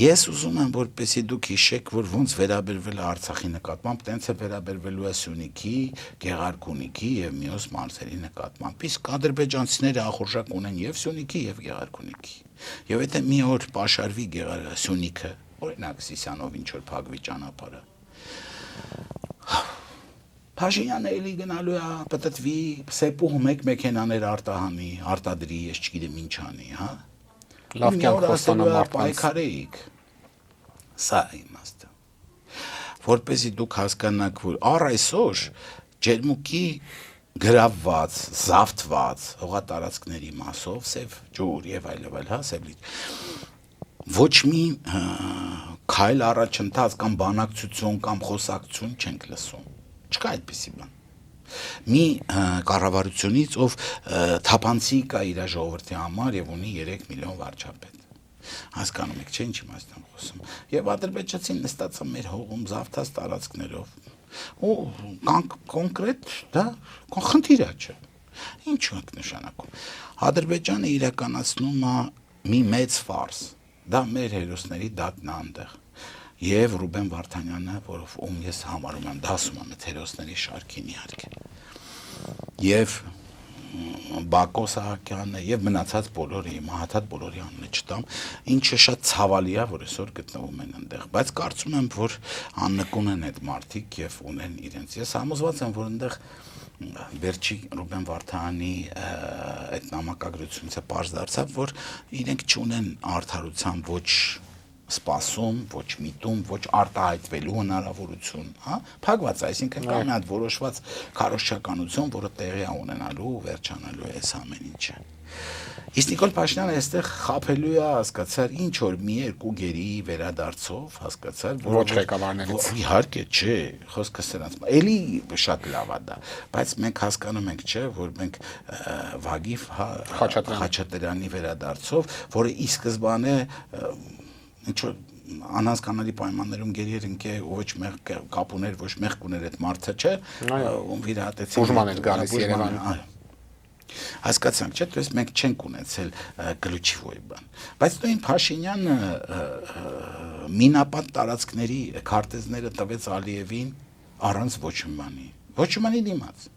Ես ուզում եմ, որպեսզի դուք հիշեք, որ ոնց վերաբերվել է Արցախի նկատմամբ, տենց է վերաբերվելու է Սյունիքի, Գեղարքունիքի եւ մյուս մարզերի նկատմամբ։ Իսկ ադրբեջանցիները ախորժակ ունեն եւ Սյունիքի եւ Գեղարքունիքի։ Եվ եթե մի օր պաշարվի Սյունիքը, օրինակ Սիսյանով ինչ որ փակվի ճանապարհը, Փաշինյանը էլի գնալու է պատտվի, սեպուհ մեկ մեքենաներ արտահանի, արտադրի, ես չգիտեմ ինչ անի, հա։ Լավ կյանք խոստանա մարդկանց։ Պայքարեիք։ Սա իմաստը։ Որպեսզի դուք հասկանաք, որ առ այսօր ջերմուկի գրավված, զավթված հողատարածքների մասով, սև ջուր եւ այլն, հա, սեբլիտ։ Ոչ մի քայլ առաջընթաց կամ բանակցություն կամ խոսակցություն չենք լսում։ Չկա այդպիսի բան։ Մի կառավարությունից, ով թափանցիկ է իր ժողովրդի համար եւ ունի 3 միլիոն վարչապետ։ Հասկանում եք, չէ՞ ինչ իմաստն եմ խոսում։ Եվ ադրբեջանցին նստած է մեր հողում զավթած տարածքներով։ Ու կոնկրետ դա խնդիր է, չէ։ Ինչ է նշանակում։ Ադրբեջանը իրականացնում է մի մեծ ֆարս։ Դա մեր հերոսների դատն է այնտեղ։ եւ Ռուբեն Վարդանյանը, ում ես համարում եմ դասում եմ հերոսների շարքին իհարկե։ Եվ Բակո Սահակյանը եւ մնացած բոլորի, մահացած բոլորի անունը չտամ, ինչը շատ ցավալի է, որ այսօր գտնվում են այնտեղ, բայց կարծում եմ, որ աննկուն են այդ մարդիկ եւ ունեն իրենց։ Ես համոզված եմ, որ այնտեղ վերջի Ռուբեն Վարդանի այդ նամակագրությունից պարզ դարձավ, որ իրենք չունեն արդարության ոչ սպասում, ոչ միտում, ոչ արտահայտվելու հնարավորություն, հա, փակված, այսինքն կա մի հատ որոշված քարոզչականություն, որը տեղի է ունենալու, վերջանալու է այս ամեն ինչը։ Իսկ Նիկոլ Փաշինյանը այստեղ խաբելու է, հասկացար, ինչ որ մի երկու գերի վերադարձով, հասկացար, որ ոչ ղեկավարներից։ Իհարկե, չէ, խոսքը սրանց։ Էլի շատ լավ է դա, բայց մենք հասկանում ենք, չէ, որ մենք Վագիվ Խաչատրյանի վերադարձով, որը ի սկզբանե ինչ որ անհասկանալի պայմաններում գերիեր ընկե ոչ մեղ կապ ուներ, ոչ մեղ կուներ այդ մարդը, չէ, ում վիրահատեցին։ Բուժման էր գալիս Երևան։ Հասկացանք, չէ՞, դες մենք չենք ունեցել գլուչիվոյ բան։ Բայց նույն Փաշինյանը մինապատ տարածքների քարտեզները տվեց Ալիևին առանց ոչ մի դիմաց։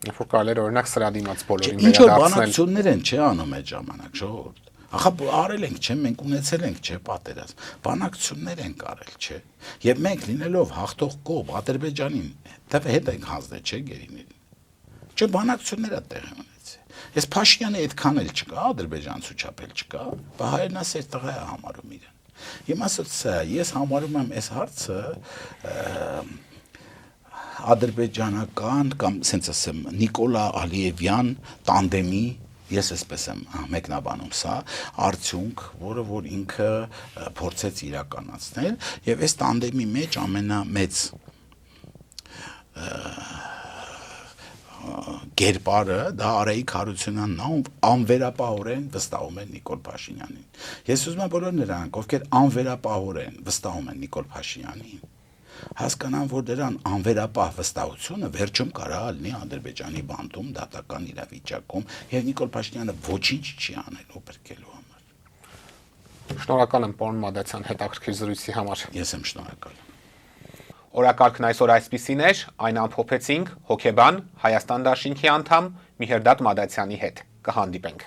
Երբ որ կարելի էր օրինակ սրա դիմաց բոլորին Ինչ որ վերադարձնել։ բանակցություններ են, չէ, անում այդ ժամանակ, ժողովուրդ։ Ախա արել ենք, չէ, մենք ունեցել ենք, չէ, պատերազմ։ Բանակցություններ ենք արել, չէ։ Եվ մենք լինելով հաղթող կողմ Ադրբեջանին, հետ ենք հանձնել, չէ, գերիներին։ Չէ, բանակցություններ է տեղի ունեցել։ Ես Փաշինյանը այդքան էլ չկա, ադրբեջանցու չափել չկա, բայց հայրենասեր տղա է համարում իրեն։ Հիմա ասած ես համարում եմ այս հարցը ադրբեջանական կամ ասենց ասեմ Նիկոլա Ալիևյան տանդեմի, ես այսպես եմ մեկնաբանում սա, արդյունք, որը որ ինքը փորձեց իրականացնել, եւ այս տանդեմի մեջ ամենամեծ կերպարը դա Արայիկ Հարությունյանն է, անվերապահորեն վստահում են Նիկոլ Փաշինյանին։ Ես ուզում եմ բոլոր նրանք, ովքեր անվերապահորեն վստահում են Նիկոլ Փաշինյանին, հասկանան, որ դրան անվերապահ վստահությունը վերջում կարա լինի Ադրբեջանի բանտում, դատական իրավիճակում, եւ Նիկոլ Փաշինյանը ոչինչ չի անելու բրկելու համար։ Շնորհակալ եմ պարոն Մադացյան հետաքրքիր զրույցի համար։ Ես եմ շնորհակալ։ Օրակարգն այսօր այսպիսին էր, այն ամփոփեցինք հոկեբան Հայաստան դաշինքի անդամ Միհերդատ Մադացյանի հետ։ Կհանդիպենք։